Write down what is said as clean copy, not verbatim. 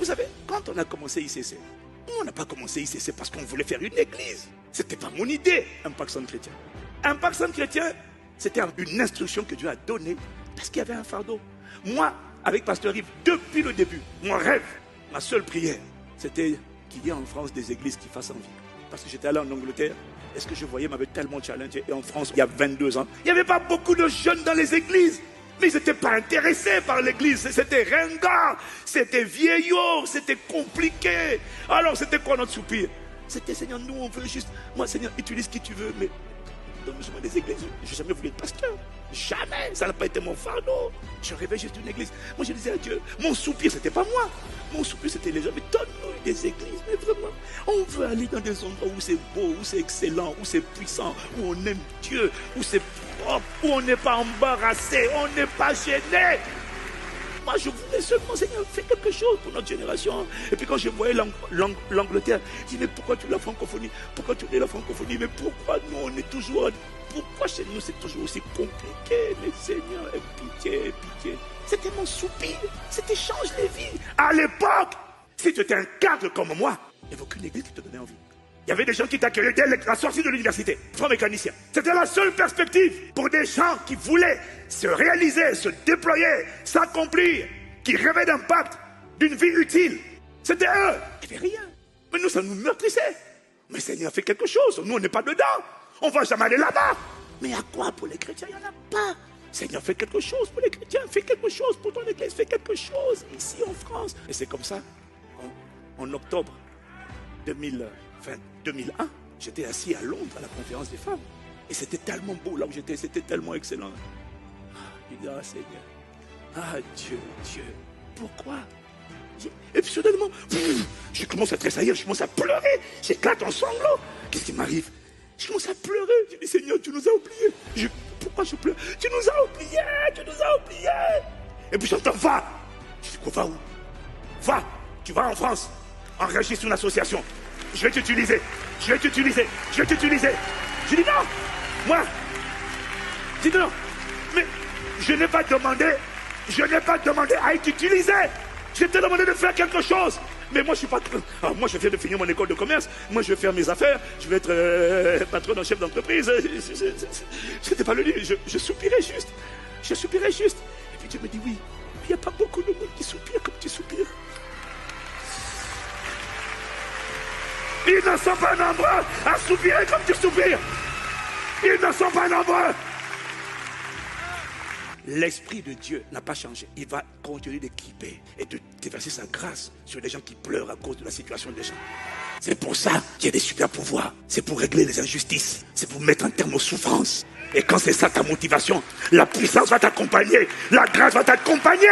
savez, quand on a commencé ICC, on n'a pas commencé ICC parce qu'on voulait faire une église. C'était pas mon idée, Impact Centre Chrétien. Impact Centre Chrétien, c'était une instruction que Dieu a donnée parce qu'il y avait un fardeau. Moi, avec Pasteur Yves, depuis le début, mon rêve, ma seule prière, c'était qu'il y ait en France des églises qui fassent envie. Parce que j'étais allé en Angleterre, et ce que je voyais m'avait tellement challengé. Et en France, il y a 22 ans, il n'y avait pas beaucoup de jeunes dans les églises. Mais ils n'étaient pas intéressés par l'église. C'était ringard, c'était vieillot, c'était compliqué. Alors c'était quoi notre soupir? C'était Seigneur, nous on veut juste, moi Seigneur, utilise qui tu veux, mais donne-moi des églises. Je n'ai jamais voulu être pasteur. Jamais, ça n'a pas été mon fardeau. Je rêvais juste d'une église. Moi je disais à Dieu, mon soupir c'était pas moi. Mon soupir c'était les gens, mais donne-nous des églises. Mais vraiment, on veut aller dans des endroits où c'est beau, où c'est excellent, où c'est puissant, où on aime Dieu, où c'est propre, où on n'est pas embarrassé, on n'est pas gêné. Moi je voulais seulement, Seigneur, fais quelque chose pour notre génération. Et puis quand je voyais l'Angleterre, je dis, mais pourquoi tu la francophonie? Pourquoi tu es la francophonie? Mais pourquoi nous on est toujours... Pourquoi chez nous c'est toujours aussi compliqué? Mais Seigneur, aie pitié, pitié. C'était mon soupir, c'était change les vies. À l'époque, si tu étais un cadre comme moi, il n'y avait aucune église qui te donnait envie. Il y avait des gens qui t'accueillaient dès la sortie de l'université, franc mécanicien. C'était la seule perspective pour des gens qui voulaient se réaliser, se déployer, s'accomplir, qui rêvaient d'impact, d'une vie utile. C'était eux. Il n'y avait rien. Mais nous, ça nous meurtrissait. Mais Seigneur, fais quelque chose. Nous, on n'est pas dedans. On ne va jamais aller là-bas. Mais à quoi pour les chrétiens? Il n'y en a pas. Seigneur, fais quelque chose pour les chrétiens. Fais quelque chose pour ton église. Fais quelque chose ici en France. Et c'est comme ça, en octobre 2001, j'étais assis à Londres à la conférence des femmes. Et c'était tellement beau là où j'étais. C'était tellement excellent. Je dis, ah Seigneur. Ah Dieu. Pourquoi? Et puis soudainement, je commence à tressaillir. Je commence à pleurer. J'éclate en sanglots. Qu'est-ce qui m'arrive? Je commence à pleurer. Je dis, Seigneur, tu nous as oubliés. Pourquoi je pleure? Tu nous as oubliés. Et puis j'entends, va. Je dis, quoi, va où? Va, tu vas en France. Enregistre une association. Je vais t'utiliser. Je dis non. Moi. Je dis non. Mais je n'ai pas demandé à être utilisé. Je t'ai demandé de faire quelque chose. Mais moi, je suis pas... moi, je viens de finir mon école de commerce. Moi, je vais faire mes affaires. Je vais être patron d'un chef d'entreprise. C'était pas le lieu. Je soupirais juste. Et puis Dieu me dit, oui, il n'y a pas beaucoup de monde qui soupire comme tu soupires. Ils ne sont pas nombreux à soupirer comme tu soupires. Ils ne sont pas nombreux. L'Esprit de Dieu n'a pas changé. Il va continuer d'équiper et de déverser sa grâce sur les gens qui pleurent à cause de la situation des gens. C'est pour ça qu'il y a des super pouvoirs. C'est pour régler les injustices. C'est pour mettre un terme aux souffrances. Et quand c'est ça ta motivation, la puissance va t'accompagner. La grâce va t'accompagner.